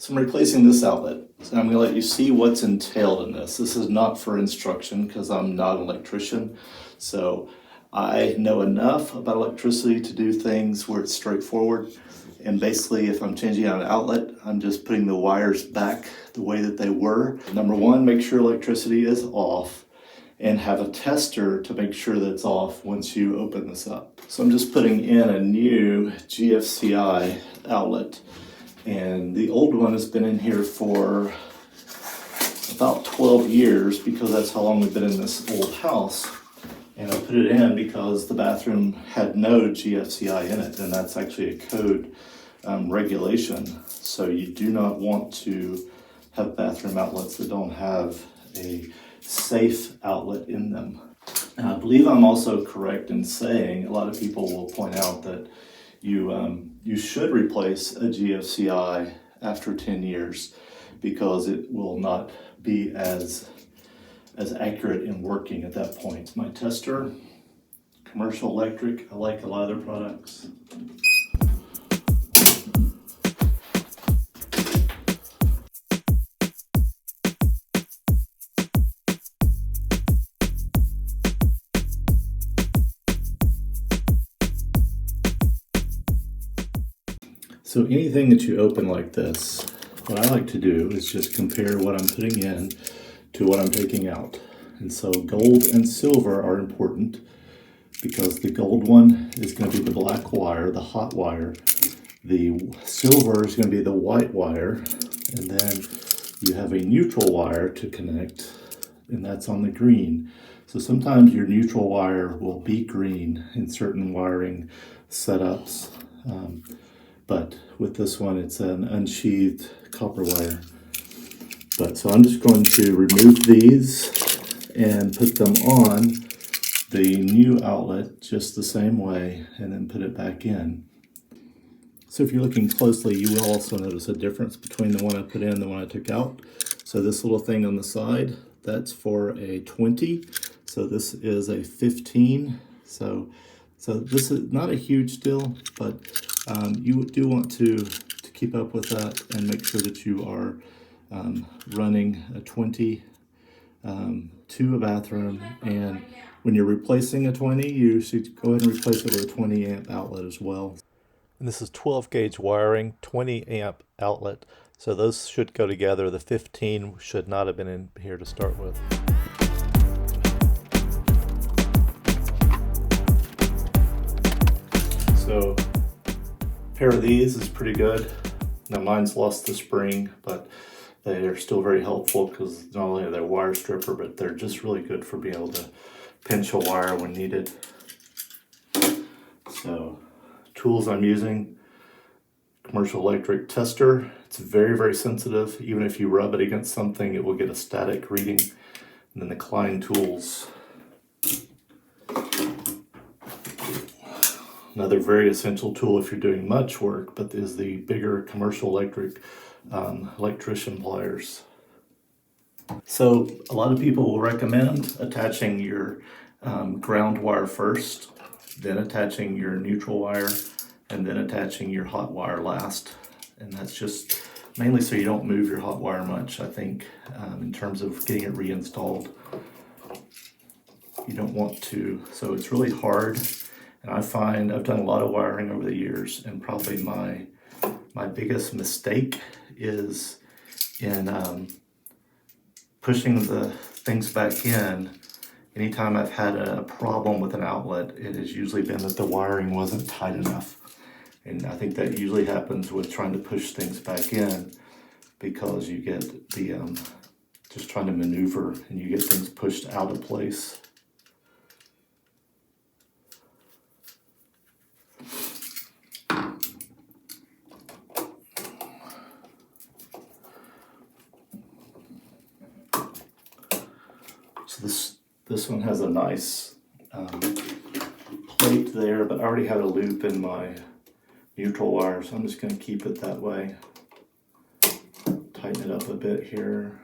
So I'm replacing this outlet. So I'm gonna let you see what's entailed in this. This is not for instruction because I'm not an electrician. So I know enough about electricity to do things where it's straightforward. And basically, if I'm changing out an outlet, I'm just putting the wires back the way that they were. Number one, make sure electricity is off and have a tester to make sure that it's off once you open this up. So I'm just putting in a new GFCI outlet. And the old one has been in here for about 12 years because that's how long we've been in this old house. And I put it in because the bathroom had no GFCI in it, and that's actually a code regulation. So you do not want to have bathroom outlets that don't have a safe outlet in them. And I believe I'm also correct in saying, a lot of people will point out that you should replace a GFCI after 10 years because it will not be as accurate in working at that point. My tester, Commercial Electric, I like a lot of their products. So anything that you open like this, what I like to do is just compare what I'm putting in to what I'm taking out. And so gold and silver are important because the gold one is going to be the black wire, the hot wire. The silver is going to be the white wire. And then you have a neutral wire to connect, and that's on the green. So sometimes your neutral wire will be green in certain wiring setups. But with this one, it's an unsheathed copper wire. So I'm just going to remove these and put them on the new outlet just the same way, and then put it back in. So if you're looking closely, you will also notice a difference between the one I put in and the one I took out. So this little thing on the side, that's for a 20. So this is a 15. So this is not a huge deal, but you do want to keep up with that and make sure that you are running a 20 to a bathroom. And when you're replacing a 20, you should go ahead and replace it with a 20 amp outlet as well. And this is 12 gauge wiring, 20 amp outlet. So those should go together. The 15 should not have been in here to start with. So a pair of these is pretty good. Now mine's lost the spring, but they are still very helpful because not only are they a wire stripper, but they're just really good for being able to pinch a wire when needed. So tools I'm using, Commercial Electric tester. It's very, very sensitive. Even if you rub it against something, it will get a static reading. And then the Klein tools. Another very essential tool if you're doing much work, but is the bigger Commercial Electric electrician pliers. So a lot of people will recommend attaching your ground wire first, then attaching your neutral wire, and then attaching your hot wire last. And that's just mainly so you don't move your hot wire much, I think, in terms of getting it reinstalled. You don't want to, so it's really hard. And I find I've done a lot of wiring over the years, and probably my biggest mistake is in pushing the things back in. Anytime I've had a problem with an outlet, it has usually been that the wiring wasn't tight enough. And I think that usually happens with trying to push things back in, because you get the just trying to maneuver and you get things pushed out of place. So this one has a nice plate there, but I already had a loop in my neutral wire, so I'm just going to keep it that way. Tighten it up a bit here.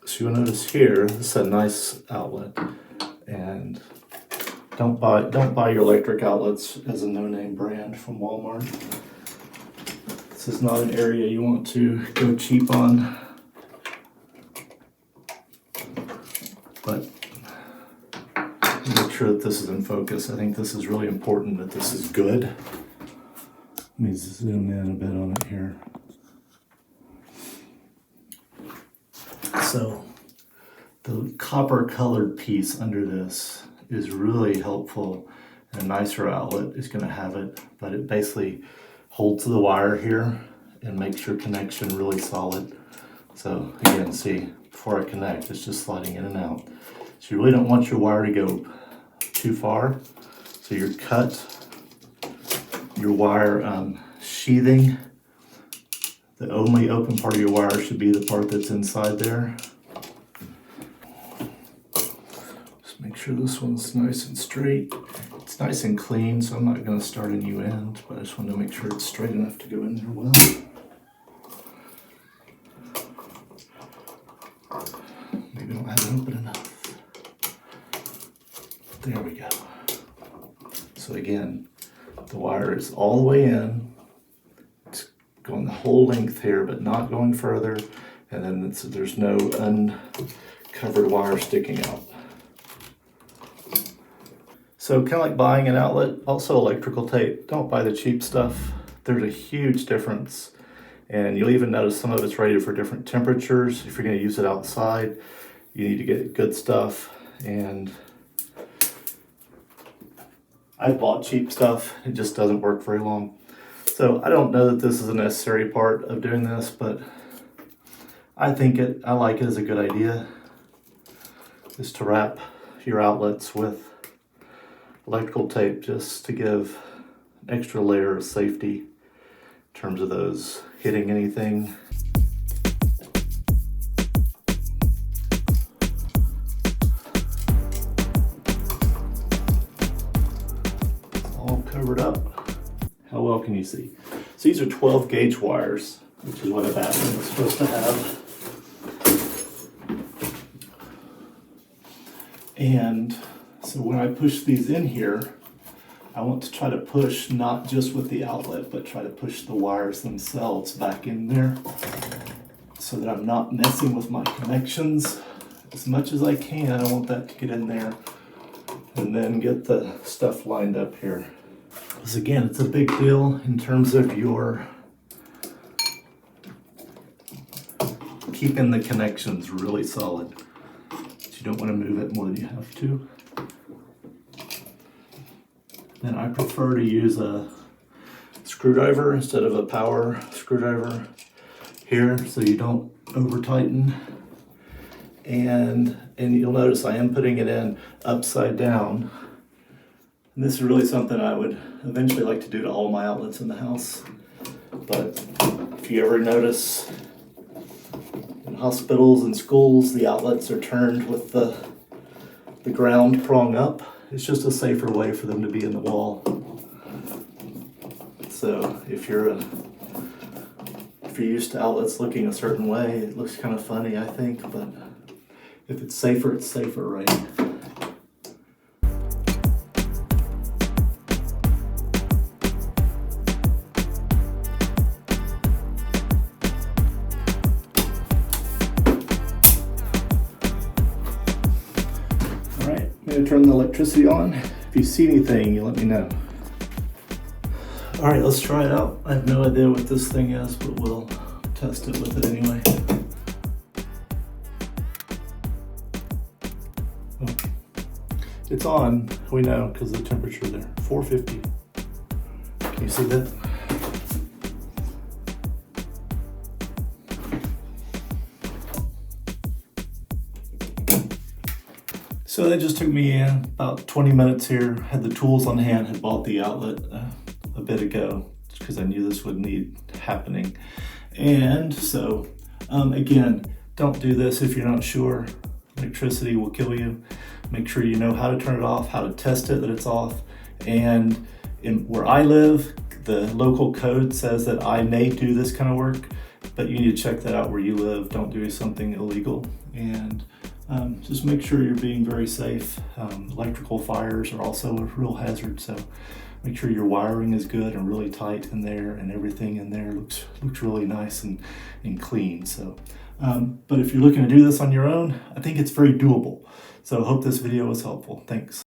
So you'll notice here, this is a nice outlet. And don't buy your electric outlets as a no-name brand from Walmart. This is not an area you want to go cheap on. But make sure that this is in focus. I think this is really important that this is good. Let me zoom in a bit on it here. So the copper colored piece under this is really helpful, and a nicer outlet is going to have it, but it basically holds the wire here and makes your connection really solid. So again, see, before I connect, it's just sliding in and out. So you really don't want your wire to go too far. So your wire sheathing, the only open part of your wire should be the part that's inside there. Make sure this one's nice and straight. It's nice and clean, so I'm not going to start a new end, but I just want to make sure it's straight enough to go in there well. Maybe I don't have it open enough. There we go. So again, the wire is all the way in. It's going the whole length here, but not going further. And then there's no uncovered wire sticking out. So kind of like buying an outlet, also electrical tape. Don't buy the cheap stuff. There's a huge difference. And you'll even notice some of it's rated for different temperatures. If you're going to use it outside, you need to get good stuff. And I bought cheap stuff. It just doesn't work very long. So I don't know that this is a necessary part of doing this, but I like it as a good idea, is to wrap your outlets with electrical tape just to give an extra layer of safety in terms of those hitting anything. It's all covered up. How well can you see? So these are 12 gauge wires, which is what a bathroom is supposed to have. And so when I push these in here, I want to try to push not just with the outlet, but try to push the wires themselves back in there so that I'm not messing with my connections as much as I can. I want that to get in there and then get the stuff lined up here. Because again, it's a big deal in terms of your keeping the connections really solid. You don't want to move it more than you have to. Then I prefer to use a screwdriver instead of a power screwdriver here, so you don't over tighten. And you'll notice I am putting it in upside down. And this is really something I would eventually like to do to all my outlets in the house. But if you ever notice in hospitals and schools, the outlets are turned with the ground prong up. It's just a safer way for them to be in the wall. So if you're used to outlets looking a certain way, it looks kind of funny, I think, but if it's safer, right? I'm going to turn the electricity on. If you see anything, you let me know. All right, let's try it out. I have no idea what this thing is, but we'll test it with it anyway. Oh. It's on, we know, because of the temperature there, 450. Can you see that? So that just took me about 20 minutes here. Had the tools on hand, had bought the outlet a bit ago because I knew this would need happening. And so, again, don't do this if you're not sure. Electricity will kill you. Make sure you know how to turn it off, how to test it that it's off. And where I live, the local code says that I may do this kind of work, but you need to check that out where you live. Don't do something illegal. And Just make sure you're being very safe. Electrical fires are also a real hazard, so make sure your wiring is good and really tight in there, and everything in there looks really nice and clean. So, but if you're looking to do this on your own, I think it's very doable. So I hope this video was helpful. Thanks.